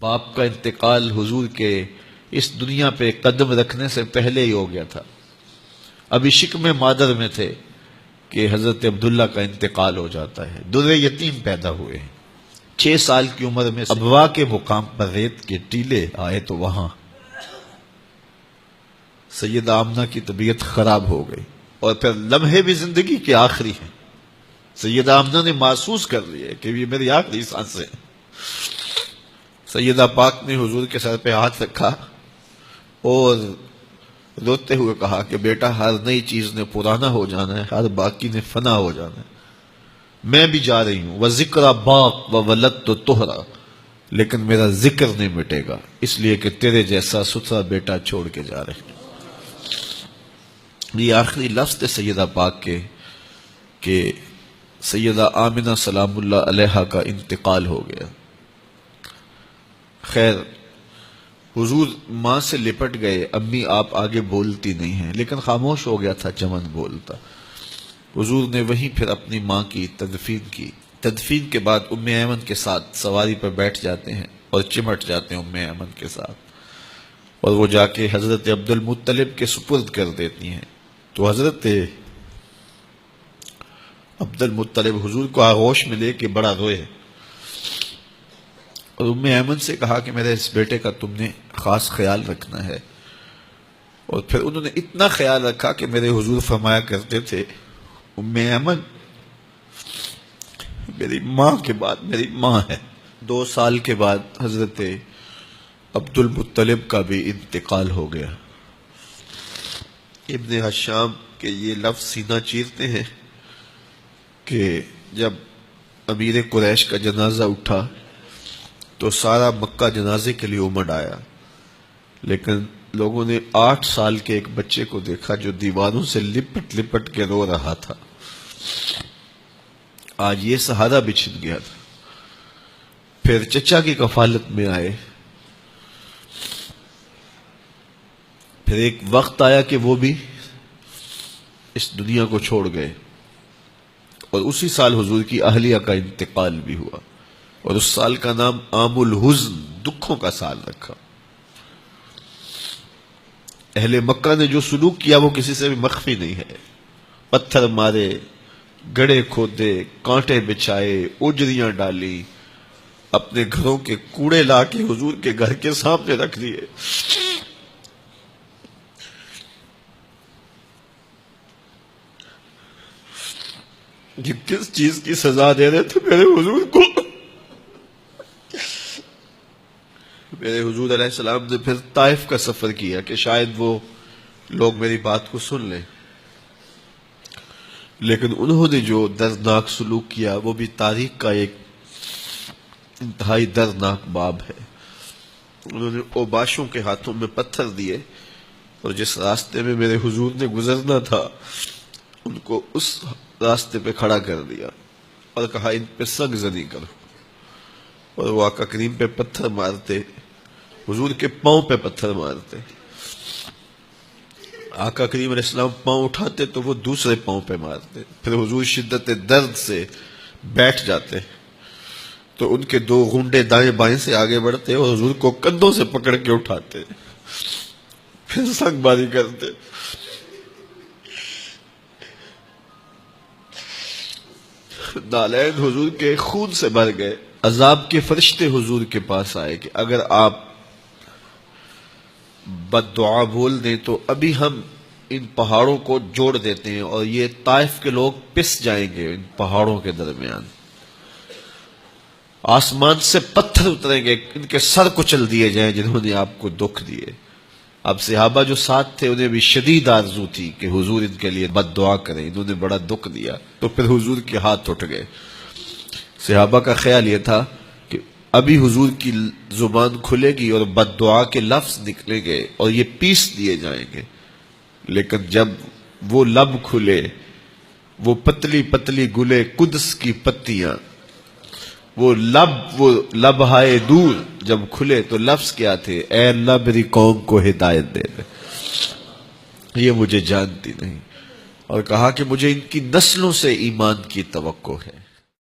باپ کا انتقال حضور کے اس دنیا پہ قدم رکھنے سے پہلے ہی ہو گیا تھا. ابھی شکم مادر میں تھے کہ حضرت عبداللہ کا انتقال ہو جاتا ہے. در یتیم پیدا ہوئے ہیں. 6 سال کی عمر میں ابوا کے مقام پر ریت کے ٹیلے آئے تو وہاں سیدہ آمنہ کی طبیعت خراب ہو گئی، اور پھر لمحے بھی زندگی کے آخری ہیں. سیدہ آمنہ نے محسوس کر لیا کہ یہ میری آخری سانسیں ہیں. سیدہ پاک نے حضور کے سر پہ ہاتھ رکھا اور روتے ہوئے کہا کہ بیٹا، ہر نئی چیز نے پرانا ہو جانا ہے، ہر باقی نے فنا ہو جانا ہے. میں بھی جا رہی ہوں، وَذِكْرَ بَاق وَوَلَدْتُ طُهْرًا، لیکن میرا ذکر نہیں مٹے گا، اس لیے کہ تیرے جیسا ستھرا بیٹا چھوڑ کے جا رہے ہیں. یہ آخری لفظ تھے سیدہ پاک کے کہ سیدہ آمنہ سلام اللہ علیہا کا انتقال ہو گیا. خیر، حضور ماں سے لپٹ گئے. امی آپ آگے بولتی نہیں ہیں، لیکن خاموش ہو گیا تھا چمن بولتا. حضور نے وہیں پھر اپنی ماں کی تدفین کی. تدفین کے بعد ام ایمن کے ساتھ سواری پر بیٹھ جاتے ہیں اور چمٹ جاتے ہیں ام ایمن کے ساتھ، اور وہ جا کے حضرت عبد المطلب کے سپرد کر دیتی ہیں. تو حضرت عبد المطلب حضور کو آغوش میں لے کے بڑا روئے اور ام ایمن سے کہا کہ میرے اس بیٹے کا تم نے خاص خیال رکھنا ہے. اور پھر انہوں نے اتنا خیال رکھا کہ میرے حضور فرمایا کرتے تھے، ام ایمن میری ماں کے بعد میری ماں ہے. 2 سال کے بعد حضرت عبد المطلب کا بھی انتقال ہو گیا. ابن حشام کے یہ لفظ سینہ چیرتے ہیں کہ جب امیر قریش کا جنازہ اٹھا تو سارا مکہ جنازے کے لیے امڑ آیا، لیکن لوگوں نے 8 سال کے ایک بچے کو دیکھا جو دیواروں سے لپٹ لپٹ کے رو رہا تھا. آج یہ سہارا بچھن گیا تھا. پھر چچا کی کفالت میں آئے. پھر ایک وقت آیا کہ وہ بھی اس دنیا کو چھوڑ گئے، اور اسی سال حضور کی اہلیہ کا انتقال بھی ہوا، اور اس سال کا نام عام الحزن، دکھوں کا سال رکھا. اہل مکہ نے جو سلوک کیا وہ کسی سے بھی مخفی نہیں ہے. پتھر مارے، گڑھے کھودے، کانٹے بچھائے، اجریاں ڈالی، اپنے گھروں کے کوڑے لا کے حضور کے گھر کے سامنے رکھ دیے. یہ کس چیز کی سزا دے رہے تھے میرے حضور کو؟ میرے حضور علیہ السلام نے پھر طائف کا سفر کیا کہ شاید وہ لوگ میری بات کو سن لیں، لیکن انہوں نے جو دردناک سلوک کیا وہ بھی تاریخ کا ایک انتہائی دردناک باب ہے. انہوں نے اوباشوں کے ہاتھوں میں پتھر دیے، اور جس راستے میں میرے حضور نے گزرنا تھا ان کو اس راستے پہ کھڑا کر دیا اور کہا ان پہ سنگ زنی کرو. اور وہ آقا کریم پہ پتھر مارتے، حضور کے پاؤں پہ پتھر مارتے. آقا کریم علیہ السلام پاؤں اٹھاتے تو وہ دوسرے پاؤں پہ مارتے. پھر حضور شدت درد سے بیٹھ جاتے تو ان کے 2 گھنڈے دائیں بائیں سے آگے بڑھتے اور حضور کو کندھوں سے پکڑ کے اٹھاتے، پھر سنگ باری کرتے. نالین حضور کے خون سے بھر گئے. عذاب کے فرشتے حضور کے پاس آئے کہ اگر آپ بد دعا بول دیں تو ابھی ہم ان پہاڑوں کو جوڑ دیتے ہیں اور یہ طائف کے لوگ پس جائیں گے ان پہاڑوں کے درمیان. آسمان سے پتھر اتریں گے، ان کے سر کچل دیے جائیں جنہوں نے آپ کو دکھ دیے. اب صحابہ جو ساتھ تھے انہیں بھی شدید آرزو تھی کہ حضور ان کے لیے بد دعا کریں، انہوں نے بڑا دکھ دیا. تو پھر حضور کے ہاتھ اٹھ گئے. صحابہ کا خیال یہ تھا کہ ابھی حضور کی زبان کھلے گی اور بد دعا کے لفظ نکلیں گے اور یہ پیس دیے جائیں گے. لیکن جب وہ لب کھلے، وہ پتلی پتلی گلے قدس کی پتیاں، وہ لب ہائے دور جب کھلے تو لفظ کیا تھے؟ اے اللہ میری قوم کو ہدایت دے دے، یہ مجھے جانتی نہیں. اور کہا کہ مجھے ان کی نسلوں سے ایمان کی توقع ہے.